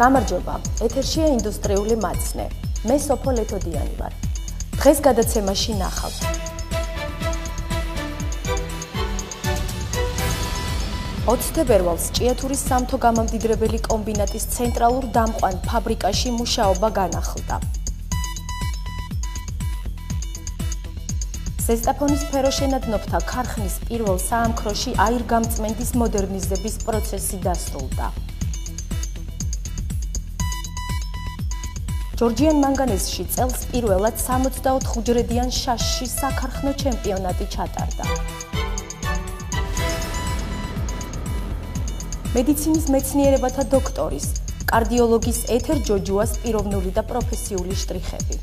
გამარჯობა, ეთერშია ინდუსტრიული მაცნე. მე სოფო ლეთოდიანი ვარ. დღეს გადაცემაში ნახავთ. თებერვალს ჭიათურის სამთო გამამდიდრებელი კომბინატის ცენტრალურ დამყვან ფაბრიკაში მუშაობა განახლდა. ზესტაფონის ფეროშენადნობთა ქარხნის პირველ საამქროში აირგამწმენდის მოდერნიზების პროცესი დასრულდა. ჯორჯიან მანგანეზში წელს პირველად 64 უჯრედიან შაშში საქარხნო ჩემპიონატი ჩატარდა. მედიცინის მეცნიერებათა დოქტორის, კარდიოლოგის ეთერ ჯოჯუას პიროვნული და პროფესიული შტრიხები.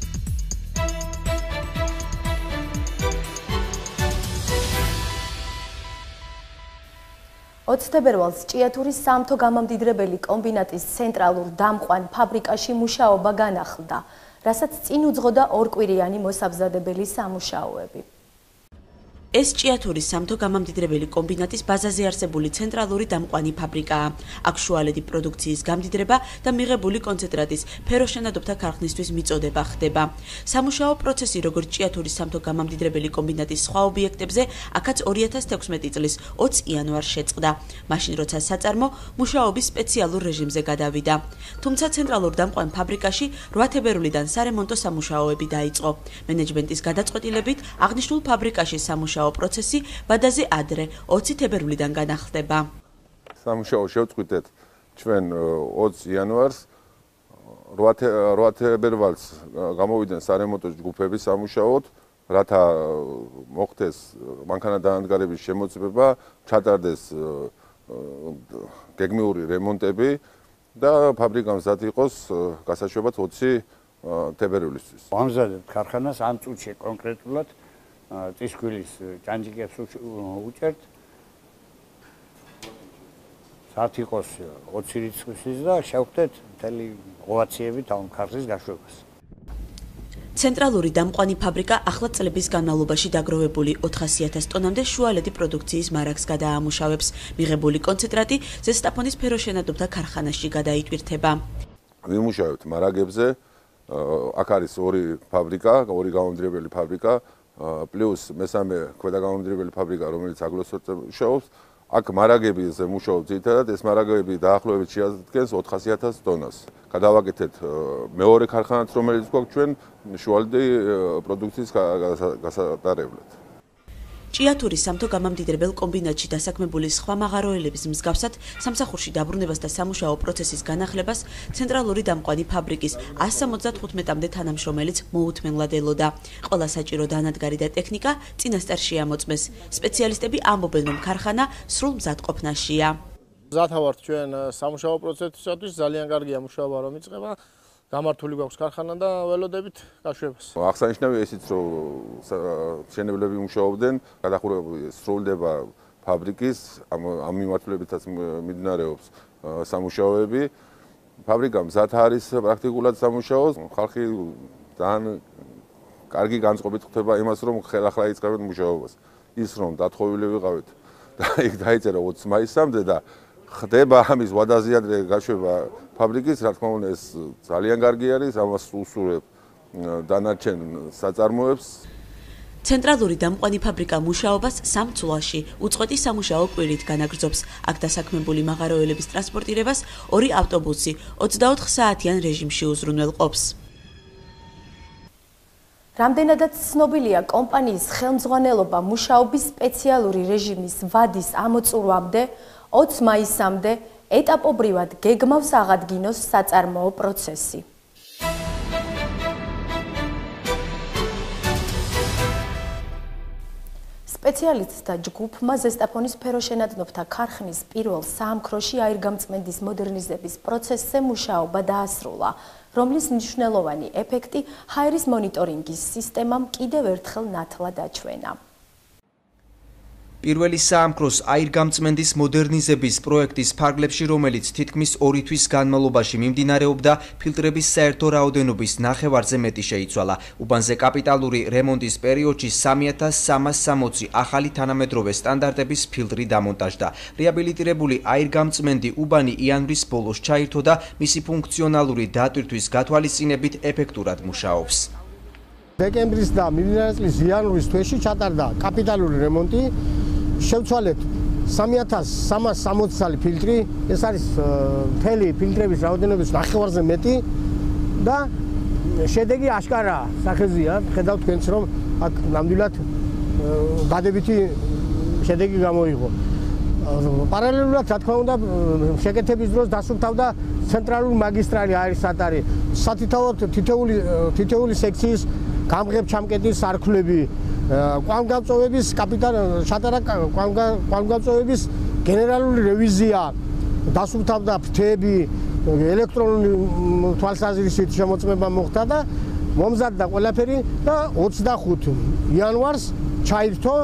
თებერვალს ჭიათურის სამთო გამამდიდრებელი კომბინატის ცენტრალურ დამყვან ფაბრიკაში მუშაობა განახლდა, რასაც წინ უძღოდა ორკვირიანი მოსამზადებელი სამუშაოები. ეს ჭიათურის სამთო გამამდიდრებელი კომბინატის ბაზაზე არსებული ცენტრალური დამყვანი ფაბრიკაა. აქ შუალედი პროდუქციის გამდიდრება და მიღებული კონცენტრატის ფეროშენადობთა ქარხნისთვის მიწოდება ხდება. სამუშაო პროცესი როგორც ჭიათურის სამთო გამამდიდრებელი კომბინატის სხვა ობიექტებზე, აქაც 2016 წლის 20 იანვარს შეწყდა. მაშინ როცა საწარმო მუშაობის სპეციალურ რეჟიმზე გადავიდა. თუმცა ცენტრალურ დამყვან ფაბრიკაში 8 თებერვლიდან სარემონტო სამუშაოები დაიწყო. მენეჯმენტის გადაწყვეტილებით აღნიშნულ ფაბრიკაში სამუშაო პროცესი ბადაზე ადრე 20 თებერვლიდან განახლდება. სამუშაო შევწყვიტეთ ჩვენ 20 იანვარს 8 თებერვალს გამოვიდნენ სარემონტო ჯგუფების სამუშაოდ, რათა მოხდეს მანქანადაანადგარების შემოწმება, ჩატარდეს გეგმიური რემონტები და ფაბრიკა მზად იყოს გასაშვებად 20 თებერვლისთვის. ვამზადებთ ქარხანას ამ წუთში კონკრეტულად წისქვილის ჭანჭიკებს უჭერთ. საათ იყოს 20 რიცხვისის და შევხვდეთ მთელი ოვაციებით ამ ქარხნის გაშვებას. ცენტრალური დამყვანი ფაბრიკა ახლა წლების განმავლობაში დაგროვებული 400.000 ტონამდე შუალედი პროდუქციის მარაგს გადაამუშავებს. მიღებული კონცენტრატი ზესტაფონის ფეროშენადობთა ქარხანაში გადაიტვირთება. ვიმუშავებთ მარაგებზე. აქ არის ორი ფაბრიკა, ორი გამამდიდრებელი ფაბრიკა. პლუს მესამე ქვედაგამამდიდრებელი ფაბრიკა, რომელიც აგლოსორტზე მუშაობს. აქ მარაგებზე მუშაობს ძირითადად, ეს მარაგები დაახლოებით შეადგენს 400.000 ტონას. გადავაკეთეთ მეორე ქარხანაც, რომელიც გვაქვს ჩვენ შუალედი პროდუქციის გასატარებლად. ჭიათურის სამთო გამამდიდრებელ კომბინატში დასაქმებული სხვა მაღაროელების მსგავსად სამსახურში დაბრუნებას და სამუშაო პროცესის განახლებას ცენტრალური დამყვანი ფაბრიკის 175-მდე თანამშრომელიც მოუთმენლად ელოდა. ყველა საჭირო დანადგარი და ტექნიკა წინასწარ შეამოწმეს. სპეციალისტები ამბობენ, რომ ქარხანა სრულ მზადყოფნაშია. მზად ვართ ჩვენ სამუშაო პროცესისათვის, ძალიან კარგია მუშაობა რომ იწყება. გამართული გვაქვს ქარხანა და ველოდებით გაშვებას. აღსანიშნავია ისიც, რომ მშენებლები მუშაობდნენ, გადახურება სრულდება ფაბრიკის, ამ მიმართულებითაც მიმდინარეობს სამუშაოები. ფაბრიკა მზად არის პრაქტიკულად სამუშაოს. ხალხი ძალიან კარგი განწყობით ხვდება იმას, რომ ხელახლა იწყებენ მუშაობას. ის რომ დათხოვილი ვიყავით და იქ დაიწერა 20 მაისამდე და ხდება ამის ვადაზიადრე გაშვება ფაბრიკის, რა თქმა უნდა, ეს ძალიან კარგი არის, ამას უსურვებ დანარჩენ საწარმოებს. ცენტრალური დამყვანი ფაბრიკა მუშაობას 3 წლში უწყვეტი სამუშაო კვირით განაგრძობს. აქ დასაქმებული მაღაროელების ტრანსპორტირებას 2 ავტობუსი 24 საათიან რეჟიმში უზრუნველყოფს. რამდენადაც ცნობილია კომპანიის ხელმძღვანელობა მუშაობის სპეციალური რეჟიმის ვადის ამოწურვამდე 20 მაისამდე ეტაპობრივად გეგმავს აღადგინოს საწარმოო პროცესი. სპეციალისტთა ჯგუფმა ზესტაფონის ფეროშენადნობთა ქარხნის პირველ საამქროში აირგამწმენდის მოდერნიზების პროცესზე მუშაობა დაასრულა, რომლის მნიშვნელოვანი ეფექტი ჰაერის მონიტორინგის სისტემამ კიდევ ერთხელ ნათლად აჩვენა. პირველი საამქროს აირგამწმენდის მოდერნიზების პროექტის ფარგლებში, რომელიც თითქმის 2 თვის განმავლობაში მიმდინარეობდა, ფილტრების საერთო რაოდენობის ნახევარზე მეტი შეიცვალა. უბანზე კაპიტალური რემონტის პერიოდში 3360 ახალი თანამედროვე სტანდარტების ფილტრი დამონტაჟდა. რეაბილიტირებული აირგამწმენდი უბანი იანვრის ბოლოს ჩაირთო და მისი ფუნქციონალური დატვირთვის გათვალისწინებით ეფექტურად მუშაობს. დეკემბრის და მიმდინარე წლის იანვრის თვეში ჩატარდა კაპიტალური რემონტი. შევცვალეთ 3360 ფილტრი, ეს არის მთელი ფილტრების რაოდენობის ნახევარზე მეტი და შედეგი აშკარაა, სახეზეა. ხედავთ თქვენც რომ აქ ნამდვილად დადებითი შედეგი გამოიღო. პარალელურად, რა თქმა უნდა, შეკეთების დროს დასუფთავდა ცენტრალური მაგისტრალი აირსატარი, სათითაოდ თითეული სექციის გამღებ-ჩამკეტის სარქლები, კვამგამწვევების ჩატარა კვამგამწვევების გენერალური რევიზია, დასუფთავდა ფრთები, ელექტრონული თვალსაზრისით შემოწმება მოხდა და მომზადდა ყველაფერი და 25 იანვარს ჩაირთო.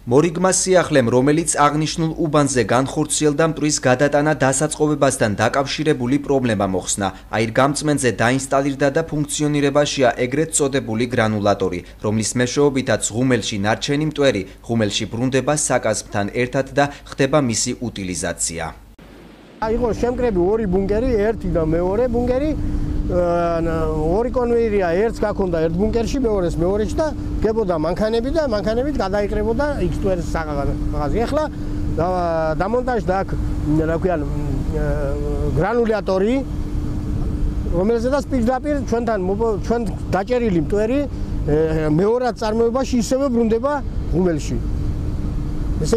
მორიგმა სიახლემ, რომელიც აღნიშნულ უბანზე განხორციელდა, მტვრის გადატანა დასაწყობებასთან დაკავშირებული პრობლემა მოხსნა. აირგამწმენდზე დაინსტალირდა და ფუნქციონირებაშია ეგრეთ წოდებული გრანულატორი, რომლის მეშვეობითაც ღუმელში ნარჩენი მტვერი ღუმელში ბრუნდება საკაზმთან ერთად და ხდება მისი უტილიზაცია. იყო შემკრები 2 ბუნკერი, ერთი და მეორე ბუნკერი. 2 კონვეიერია, ერთს გაქონდა ერთ ბუნკერში, მეორეს მეორეში და გებოდა მანქანები და მანქანებით გადაიყრებოდა X2-ს საღაზი. ეხლა დამონტაჟდა აქ, რა ქვია, გრანულატორი, რომელზედაც პირდაპირ ჩვენ დაჭერილი მტვერი მეორად წარმოებაში ისევე ბრუნდება ღუმელში. ესე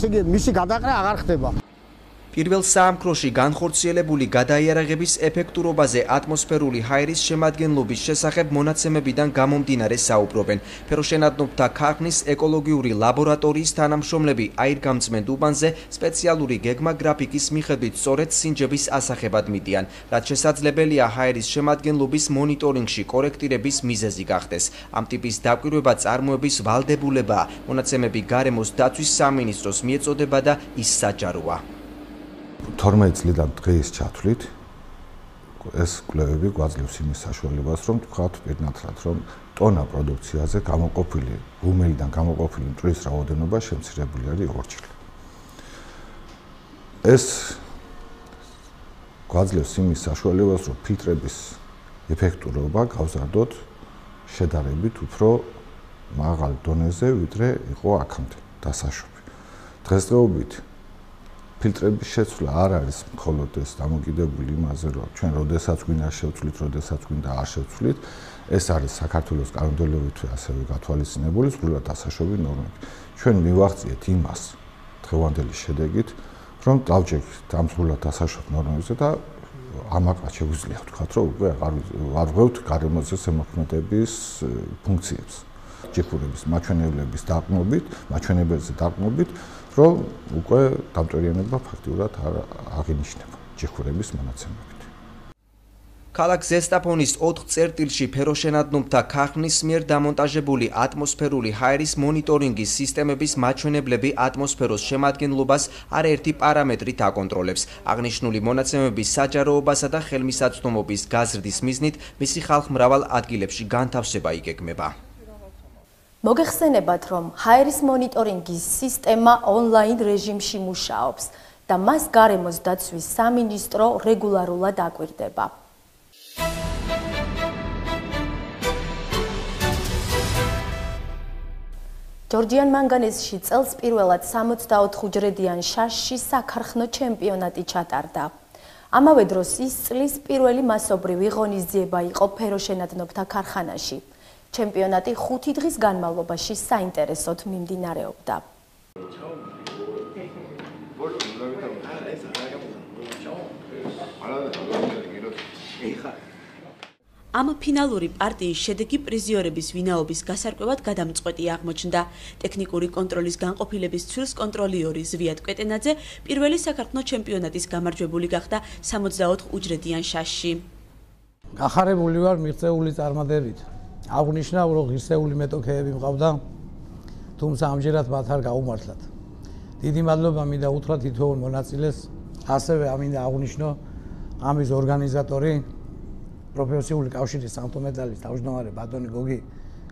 იგი მისი გადაყრა აღარ ხდება. პირველ საამქროში განხორციელებული გადაიარაღების ეფექტურობაზე ატმოსფერული ჰაერის შემადგენლობის შესახებ მონაცემებიდან გამომდინარე საუბრობენ. ფეროშენადნობთა ქარხნის ეკოლოგიური ლაბორატორიის თანამშრომლები აირგამწმენდ უბანზე სპეციალური გეგმა გრაფიკის მიხედვით სწორედ სინჯების ასახებად მიდიან, რაც შესაძლებელია ჰაერის შემადგენლობის მონიტორინგში კორექტირების მიზეზი გახდეს. ამ ტიპის დაკვირვება წარმოების ვალდებულებაა. მონაცემები გარემოს დაცვის სამინისტროს მიეწოდება და ის საჯაროა. 12 წლიდან დღეს ჩათვლით ეს კვლევები გვაძლევს იმის საშუალებას, რომ თქვათ პირნათლად, რომ ტონა პროდუქციაზე გამოყოფილი ღუმელიდან გამოყოფილი მტვრის რაოდენობა შემცირებული არის 2 ჯერ. ეს გვაძლევს იმის საშუალებას, რომ ფილტრების ეფექტურობა გავზარდოთ შედარებით უფრო მაღალ დონეზე, ვიდრე იყო აქამდე დასაშვები. დღესდღეობით ფილტრების შეცვლა არ არის მხოლოდ ეს დამოკიდებული იმაზე, რომ ჩვენ როდესაც გვინდა შევცვლით, როდესაც გვინდა არ შევცვლით, ეს არის საქართველოს კანონმდებლობით ასევე გათვალისწინებული ზღვრად დასაშვები ნორმები. ჩვენ მივახციეთ იმას დღევანდელი შედეგით, რომ დავჯექით ამ ზღვრად დასაშვებ ნორმებზე და ამაყრად შეგვიძლია ვთქვათ, რომ უკვე არ ვღებთ გარემოზე ზემოქმედების ფუნქციებს. ჯექურების მაჩვენებლების მაჩვენებელზე დაყრდნობით, რომ უკვე დამტვერიანება ფაქტიურად არ აღინიშნება ჯექურების მონაცემებით. ქალაქ ზესტაფონის 4 წერტილში ფეროშენადნობთა ქარხნის მიერ დამონტაჟებული ატმოსფერული ჰაერის მონიტორინგის სისტემების მაჩვენებლები ატმოსფეროს შემადგენლობას არაერთი პარამეტრით აკონტროლებს. აღნიშნული მონაცემების საჯაროობასა და ხელმისაწვდომობის გაზრდის მიზნით მისი ხალხ მრავალ ადგილებში განთავსება იგეგმება. მოგეხსენებათ, რომ ჰაერის მონიტორინგის სისტემა ონლაინ რეჟიმში მუშაობს და მას გარემოს დაცვის სამინისტრო რეგულარულად აკვირდება. ჯორჯიან მანგანეზში წელს პირველად 64 უჯრედიან შაშში საქარხნო ჩემპიონატი ჩატარდა. ამავე დროს ის წლის პირველი მასობრივი ღონისძიება იყო ფეროშენადნობთა ქარხანაში. ჩემპიონატი 5 დღის განმავლობაში საინტერესოდ მიმდინარეობდა. ამ ფინალური პარტიის შედეგი პრიზიორების ვინაობის გასარკვევად გადამწყვეტი აღმოჩნდა. ტექნიკური კონტროლის განყოფილების ცვილს კონტროლიორი ზვიად კვეტენაძე პირველი საქარხნო ჩემპიონატის გამარჯვებული გახდა 64 უჯრედიან შაშში. გახარებული ვარ მიღწეული წარმატებით. აღნიშნა, რომ ღირსეული მეტოქეები მყავდა, თუმცა ამჯერად მათ არ გაუმართლათ. დიდი მადლობა მინდა უთხრა თითოეულ მონაწილეს, ასევე ამინდა აღნიშნო ამის ორგანიზატორი პროფესიული კავშირის სამთო მეტალის თავმჯდომარე ბატონი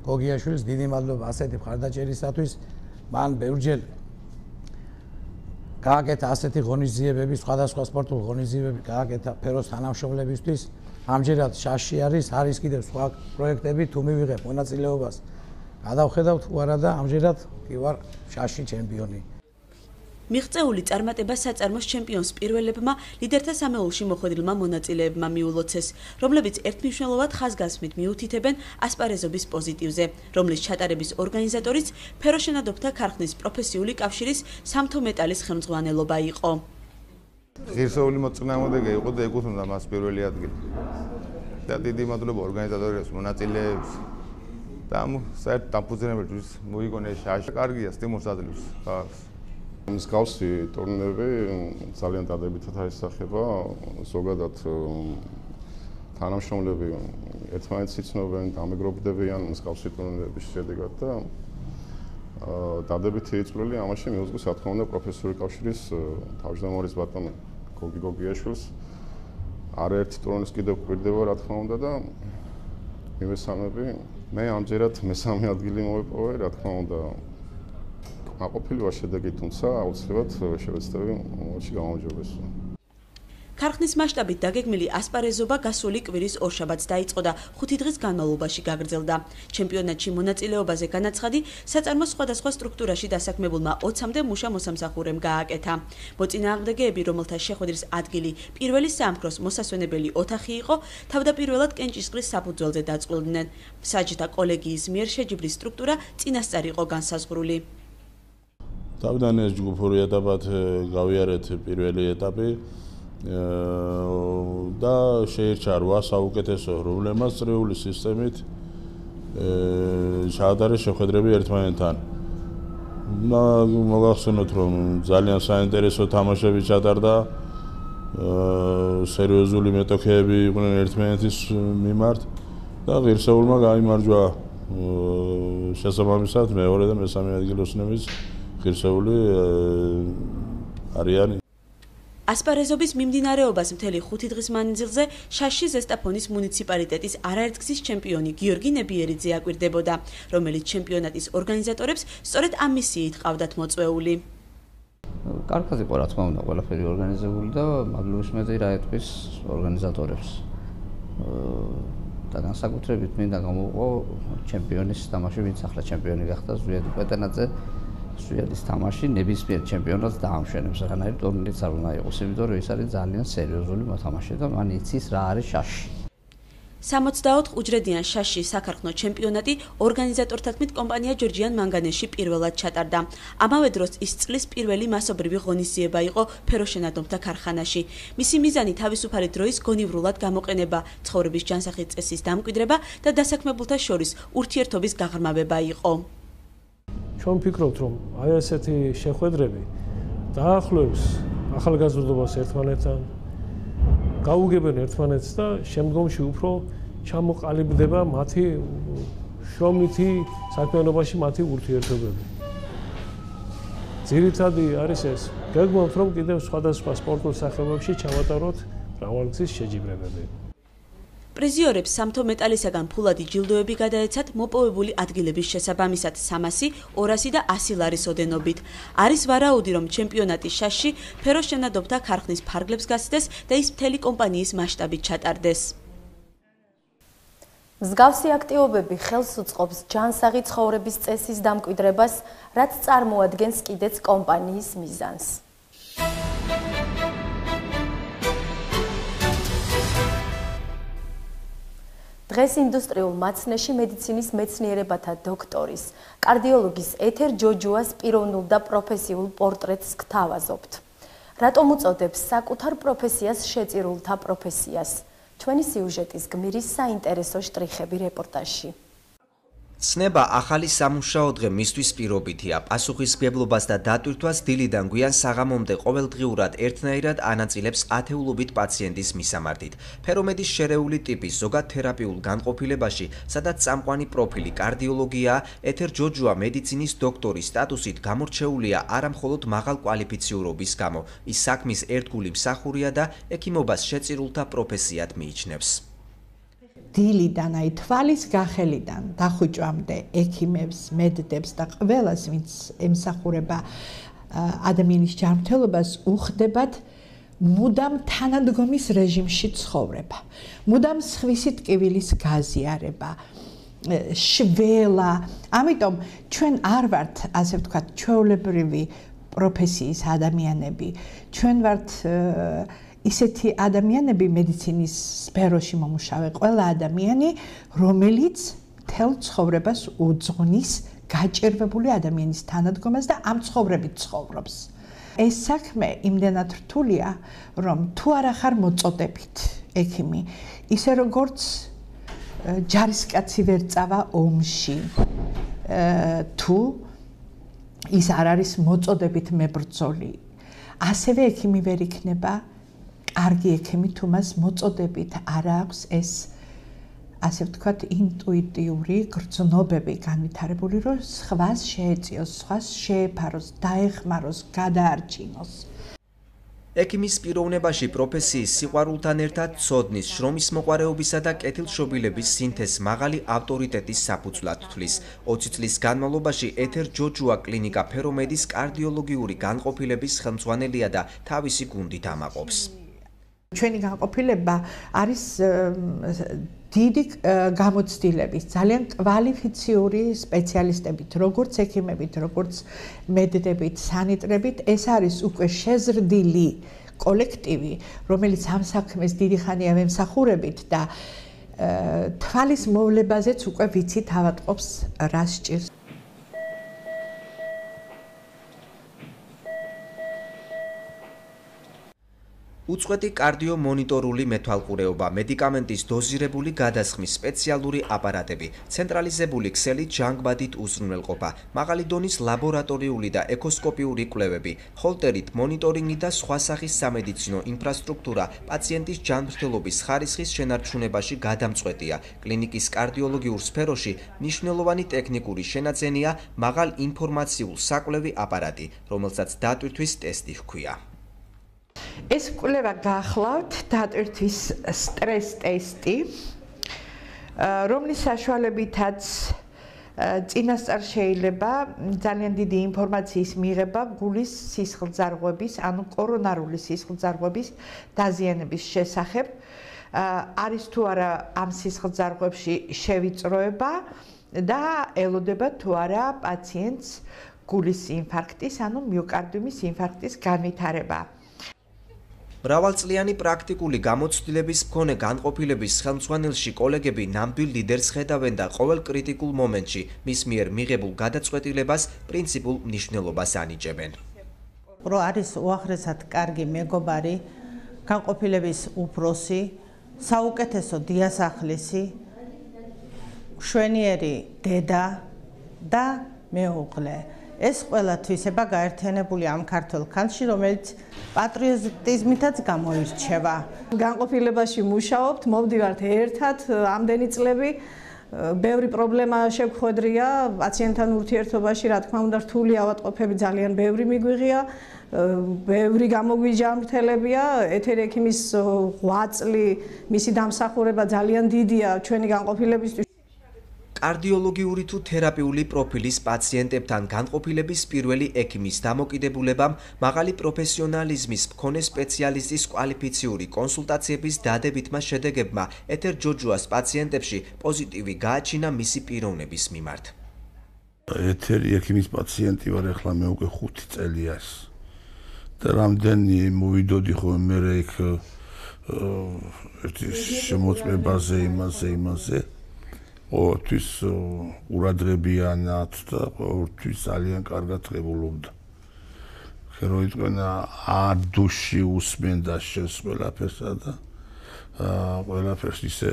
გოგიაშვილის დიდი მადლობა ასეთი მხარდაჭერისათვის. მან ბევრჯერ გააკეთა ასეთი ღონისძიებები, სხვადასხვა სპორტულ ღონისძიებები გააკეთა ფეროს თანამშრომლებისთვის. ამჯერად შაში არის კიდევ სხვა პროექტები, თუ მივიღებ მონაწილეობას გადავხედავ თუ არა და ამჯერად კი ვარ შაში ჩემპიონი. მიღწეული წარმატება საწარმოს ჩემპიონს პირველებმა ლიდერთა სამეულში მოხვედრილმა მონაწილეებმა მიულოცეს, რომლებიც ერთმნიშვნელოვნად ხაზგასმით მიუთითებენ ასპარეზობის პოზიტივზე, რომლის ჩატარების ორგანიზატორიც ფეროშენადობთა ქარხნის პროფესიული კავშირის სამთო მეტალის ხელმძღვანელობა იყო. ღირსეული მოწინააღმდეგე იყო და ეკუთვნოდა მას პირველი ადგილი. და დიდი მადლობა ორგანიზატორებს, მონაწილეებს და ამ საერთოდ დამფუძნებელს მოიგონეს შაში. კარგია, სტიმულს აძლევს ხალხს. მსგავსი ტურნირები ძალიან დადებითად აისახება, ზოგადად თანამშრომლები ერთმანეთს იცნობენ, გამეგრობდებიან მსგავსი ტურნირების შედეგად და დადებითი წვლილი ამაში მიუძღვის, რა თქმა უნდა, პროფესიული კავშირის თავმჯდომარის ბატონ გოგიაშვილს. არაერთი ტურნირის კიდევ გვერდება, რა თქმა უნდა და მივესალმები. მე ამჯერად მესამე ადგილი მოვიპოვე, რა თქმა უნდა. აყოფილი ვარ შედეგით, თუმცა აუცილებლად შევეცდები მომავალში გამარჯვებას. ქარხნის მასშტაბით დაგეგმილი ასპარეზობა გასული კვირის ორშაბათს დაიწყო და 5 დღის განმავლობაში გაგრძელდა. ჩემპიონატში მონაწილეობაზე განაცხადი საწარმოს სხვადასხვა სტრუქტურაში დასაქმებულმა 20-მდე მუშა მოსამსახურემ გააკეთა. მოწინააღმდეგეები, რომელთა შეხვედრის ადგილი პირველი საამქროს მოსასვენებელი ოთახი იყო, თავდაპირველად კენჭისყრის საფუძველზე დაწყვილდნენ. საჯთა კოლეგიის მიერ შეჯიბრის სტრუქტურა წინასწარ იყო განსაზღვრული. თავიდან ეს ჯგუფური ეტაპად გავიარეთ პირველი ეტაპი და შეირჩა 8 საუკეთესო, რომლებმაც წრიული სისტემით ჩაატარეს შეხვედრები ერთმანეთთან. მოგახსენოთ, რომ ძალიან საინტერესო თამაშები ჩატარდა, სერიოზული მეტოქეები იყვნენ ერთმანეთის მიმართ და ღირსეულმა გაიმარჯვა შესაბამისად მეორე და მესამე ადგილოსნების ღირსეული არიან. ასპარეზობის მიმდინარეობას მთელი 5 დღის მანძილზე შაში ზესტაფონის მუნიციპალიტეტის არაერთგზის ჩემპიონი გიორგი ნებიერიძე აკვირდებოდა, რომელიც ჩემპიონატის ორგანიზატორებს სწორედ ამ მისიით ყავდათ მოწვეული. კარგად იყო, რა თქმა უნდა, ყველაფერი ორგანიზებული და მადლობის მეტი რა ეთქვის ორგანიზატორებს. და განსაკუთრებით მინდა გამოვყო ჩემპიონის თამაში, ვინც ახლა ჩემპიონი გახდა ზვიადი პეტენაძე. ზვიადის თამაში ნებისმიერ ჩემპიონატს დაამშვენებს, რანაირ ტურნირიც არ უნდა იყოს, იმიტომ რომ ეს არის ძალიან სერიოზული მოთამაშე და მან იცის რა არის შაში. 64 უჯრედიან შაში საქარხნო ჩემპიონატი ორგანიზატორთა თქმით კომპანია ჯორჯიან მანგანეში პირველად ჩატარდა. ამავე დროს ის წლის პირველი მასობრივი ღონისძიება იყო ფეროშენადობთა ქარხანაში. მისი მიზანი თავისუფალი დროის გონივრულად გამოყენება, ცხოვრების ჯანსაღი წესის დამკვიდრება და დასაქმებულთა შორის ურთიერთობის გაღრმავება იყო. ჩვენ ვფიქრობთ, რომ აი ესეთი შეხვედრები დაახლოებს ახალგაზრდობას ერთმანეთთან, გაუგებენ ერთმანეთს და შემდგომში უფრო ჩამოყალიბდება მათი შრომითი საქმიანობაში მათი ურთიერთობები. ძირითადი არის ეს. გეგმავთ, რომ კიდევ სხვადასხვა სპორტულ სახეობებში ჩავატაროთ მრავალგზის შეჯიბრებები. პრიზიორებს სამთო მეტალისაგან ფულადი ჯილდოები გადაეცათ მოპოვებული ადგილების შესაბამისად 300, 200 და 100 ლარის ოდენობით. არის ვარაუდი, რომ ჩემპიონატი შაში ფეროშენადობთა ქარხნის ფარგლებს გასცდეს და ის მთელი კომპანიის მასშტაბით ჩატარდეს. მსგავსი აქტივობები ხელს უწყობს ჯანსაღი ცხოვრების წესის დამკვიდრებას, რაც წარმოადგენს კიდეც კომპანიის მიზანს. დღეს ინდუსტრიულ მაცნეში მედიცინის მეცნიერებათა დოქტორის, კარდიოლოგის ეთერ ჯოჯუას პიროვნულ და პროფესიულ პორტრეტს გთავაზობთ. რატომ უწოდებს საკუთარ პროფესიას შეწირულთა პროფესიას? ჩვენი სიუჟეტის გმირის საინტერესო შტრიხები რეპორტაჟში. ცნება ახალი სამუშაო დღე მისთვის პირობითია. პასუხისმგებლობას და დატვირთვას დილიდან გვიან საღამომდე ყოველდღიურად ერთნაირად ანაწილებს ათეულობით პაციენტის მისამართით. ფერომედის შერეული ტიპის ზოგად თერაპიულ განყოფილებაში, სადაც წამყვანი პროფილი კარდიოლოგიაა, ეთერ ჯოჯუა მედიცინის დოქტორის სტატუსით გამორჩეულია არა მხოლოდ მაღალ კვალიფიციურობის გამო, ის საქმის ერთგული მსახურია და ექიმობას შეწირულთა პროფესიად მიიჩნევს. დილიდან, აი თვალის გახელიდან დახუჭვამდე ექიმებს, მედდებს და ყველას, ვინც ემსახურება ადამიანის ჯანმრთელობას, უხდებათ მუდამ თანადგომის რეჟიმში ცხოვრება. მუდამ სხვისი ტკივილის გაზიარება, შველა. ამიტომ ჩვენ არ ვართ, ასე ვთქვათ, ჩვეულებრივი პროფესიის ადამიანები. ჩვენ ვართ ისეთი ადამიანები მედიცინის სფეროში მომუშავე ყველა ადამიანი, რომელიც მთელ ცხოვრებას უძღვნის გაჭირვებული ადამიანის თანადგომას და ამ ცხოვრებით ცხოვრობს. ეს საქმე იმდენად რთულია, რომ თუ არა ხარ მოწოდებით ექიმი, ისე როგორც ჯარისკაცი ვერ წავა ომში, თუ ის არ არის მოწოდებით მებრძოლი, ასევე ექიმი ვერ იქნება კარგი ექიმი თუ მას მოწოდებით არ აქვს ეს, ასე ვთქვათ, ინტუიტიური გრძნობები განვითარებული, რომ სხვას შეეწიოს, სხვას შეეფაროს, დაეხმაროს, გადაარჩინოს. ექიმის პიროვნებაში პროფესიის სიყვარულთან ერთად ცოდნის, შრომის მოყვარეობისა და კეთილშობილების სინთეზს მაღალი ავტორიტეტის საფუძვლად თვლის. 20 წლის განმავლობაში ეთერ ჯოჯუა კლინიკა ფერომედის კარდიოლოგიური განყოფილების ხელმძღვანელია და თავისი გუნდით ამაყობს. ჩვენი განყოფილება არის დიდი გამოცდილების, ძალიან კვალიფიციური სპეციალისტებით, როგორც ექიმებით, როგორც მედდებით, სანიტრებით. ეს არის უკვე შეზრდილი კოლექტივი, რომელიც ამ საქმეს დიდი ხანია მემსახურებით და თვალის მოვლებაზეც უკვე ვიცით ავატყობს რა სჭირს. უწყვეტი კარდიომონიტორული მეთვალყურეობა, მედიკამენტის დოზირებული გადასხმის სპეციალური აპარატები, ცენტრალიზებული ქსელით ჟანგბადით უზრუნველყოფა, მაღალი დონის ლაბორატორიული და ეკოსკოპიური კვლევები, ჰოლტერით მონიტორინგი და სხვა სახის სამედიცინო ინფრასტრუქტურა პაციენტის ჯანმრთელობის ხარისხის შენარჩუნებაში გადამწყვეტია. კლინიკის კარდიოლოგიურ სფეროში მნიშვნელოვანი ტექნიკური შენაძენია მაღალ ინფორმაციულ საკვლევი აპარატი, რომელსაც დატვირთვის ტესტი ჰქვია. ეს კვლევა გახლავთ დატვირთვის სტრეს ტესტი, რომლის საშუალებითაც წინასწარ შეიძლება ძალიან დიდი ინფორმაციის მიღება გულის სისხლძარღვების, ანუ კორონარული სისხლძარღვების დაზიანების შესახებ. არის თუ არა ამ სისხლძარღვებში შევიწროება და ელოდება თუ არა პაციენტს გულის ინფარქტის, ანუ მიოკარდიუმის ინფარქტის განვითარება. მრავალწლიანი პრაქტიკული გამოცდილების მქონე განყოფილების ხელმძღვანელში კოლეგები ნამდვილ ლიდერს ხედავენ და ყოველ კრიტიკულ მომენტში მის მიერ მიღებულ გადაწყვეტილებას პრინციპულ მნიშვნელობას ანიჭებენ. რო არის უახლესად კარგი მეგობარი, განყოფილების უფროსი, საუკეთესო დიასახლისი, მშვენიერი დედა და მეუღლე. ეს ყველა თვისება გაერთიანებული ამ ქართულ ხანში, რომელიც პატრიოტიზმითაც გამოირჩევა. განყოფილებაში მუშაობთ, მოვდივართ ერთად ამდენი წლები. ბევრი პრობლემა შეგხვედრია პაციენტთან ურთიერთობაში, რა თქმა უნდა, რთული ავადმყოფები ძალიან ბევრი მიგვიღია. ბევრი გამოგვიჯანმრთელებია, ეთერ ექიმის 8 წლი მისი დამსახურება ძალიან დიდია ჩვენი განყოფილებისთვის. კარდიოლოგიური თუ თერაპიული პროფილის პაციენტებთან განყოფილების პირველი ექიმის დამოკიდებულებამ, მაღალი პროფესიონალიზმის მქონე სპეციალისტის კვალიფიციური კონსულტაციების დადებითმა შედეგებმა ეთერ ჯოჯუას პაციენტებში პოზიტივი გააჩინა მისი პიროვნების მიმართ. ეთერი ექიმის პაციენტი ვარ ახლა მე უკვე 5 წელია ეს. და რამდენი მოვიდოდი ხოლმე მე იქ ერთი შემოწმებაზე იმაზე ყოველთვის ყურადღებიანად და ყოველთვის ძალიან კარგად ღებულობდა. ხერო იყვნა ადუში უსმენდა შეს ყველაფერსა და ყველაფერს ისე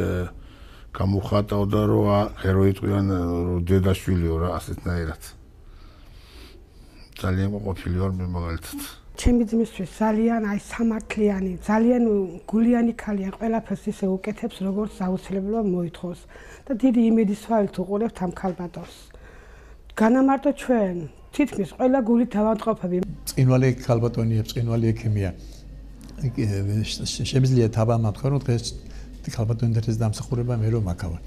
გამოხატავდა რომ ჰეროიტყვიან დედაშვილიო რა ასეთნაირად. ძალიან მოყოფილი ვარ მე მაგალითად. ჩემი ძმისთვის ძალიან სამართლიანი, ძალიან გულიანი ქალია, ყველაფერს ისე უკეთებს, როგორც აუცილებლობა მოითხოვს და დიდი იმედისვალით უყურებთ ამ ქალბატონს. განამარტო ჩვენ, თითქმის ყველა გულით დავამტყოფები. წინვალი ქალბატონია, წინვალი ექიმია. შემიძლია თაბამატყო, რომ დღეს ქალბატონების დამსახურება მე რომ აქავარ.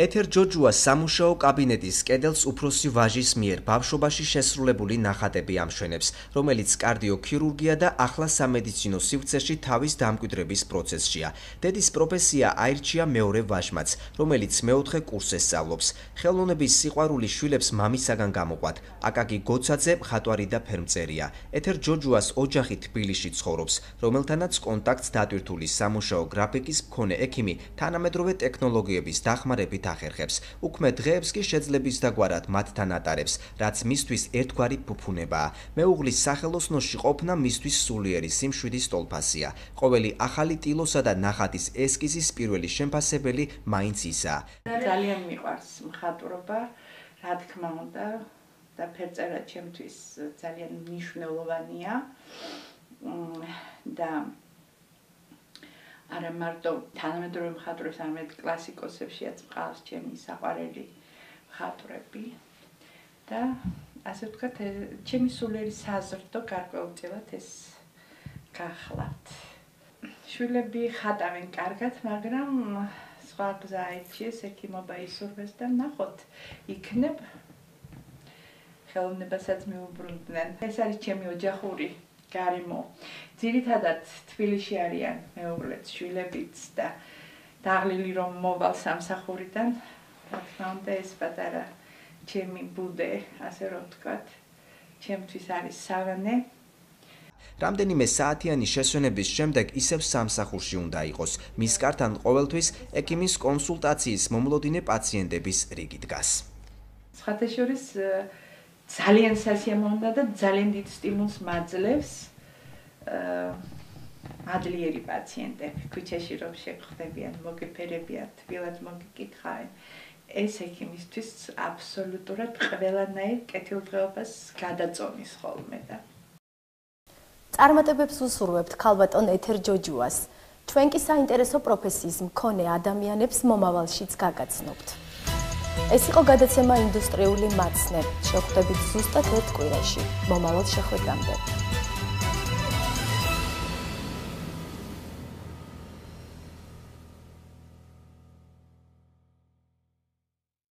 ეთერ ჯოჯუას სამუშაო კაბინეტის კედელს უფროსი ვაჟის მიერ ბავშვობაში შესრულებული ნახატები ამშვენებს, რომელიც კარდიოქირურგია და ახლა სამედიცინო სივრცეში თავის დამკვიდრების პროცესშია. დედის პროფესია აირჩია მეორე ვაჟმაც, რომელიც მეოთხე კურსს სწავლობს. ხელოვნების სიყვარული შვილებს მამისაგან გამოყვათ. აკაკი გოცაძე მხატვარი და ფერმწერია. ეთერ ჯოჯუას ოჯახი თბილისში ცხოვრობს, რომელთანაც კონტაქტს დატვირთული სამუშაო გრაფიკის მქონე ექიმი თანამედროვე ტექნოლოგიების დახმარებით ახერხებს. უქმე დღეებს კი შეძლების დაგვარად მათთან ატარებს, რაც მისთვის ერთგვარი ფუფუნებაა. მეუღლის სახელოსნოში ყოფნა მისთვის სულიერი სიმშვიდის ტოლფასია. ყოველი ახალი ტილოსა და ნახატის ესკიზის პირველი შემფასებელი მაინც ისაა. ძალიან მიყვარს მხატვრობა, რა თქმა უნდა, და ფერწერა ჩემთვის ძალიან მნიშვნელოვანია. და არა მარტო თანამედროვე მხატვრებს, არამედ კლასიკოსებშიაც მყავს ჩემი საყვარელი მხატვრები და ასე ვთქვათ, ჩემი სულიერი საზრდო გარკვეულწილად ეს გახლავთ. შვილები ხატავენ კარგად, მაგრამ სხვა გზა აირჩიეს, ექიმობა ისურვეს და ნახოთ, იქნებ ხელოვნებასაც მიუბრუნდნენ. ეს არის ჩემი ოჯახური გარემო. ძირითადად თბილისში არიან მეუღლეც, შვილებიც და დაღლილი რომ მოვალ სამსახურიდან, რა თქმა უნდა ეს პატარა ჩემი ბუდე, ასე რომ ვთქვათ, ჩემთვის არის სავანე. რამდენიმე საათიანი შესვენების შემდეგ ისევ სამსახურში უნდა იყოს. მის კართან ყოველთვის ექიმის კონსულტაციის მომლოდინე პაციენტების რიგი დგას. სხვათა შორის ძალიან სასიამოვნოა და ძალიან დიდ სტიმულს მაძლევს ადლიერი პაციენტები, ქუჩაში რომ შეგხვდებიან, მოგეფერებიან, თბილად მოგიკითხავენ. ეს ექიმისთვის აბსოლუტურად ყველანაირ კეთილდღეობას გადაწონის ხოლმე და წარმატებებს უსურვებთ ქალბატონ ეთერ ჯოჯუას. ჩვენ კი საინტერესო პროფესიის მქონე ადამიანებს მომავალშიც გაგაცნობთ. ეს იყო გადაცემა ინდუსტრიული მაცნე. შევხვდებით ზუსტად ერთ კვირაში. მომავალ შეხვედრამდე.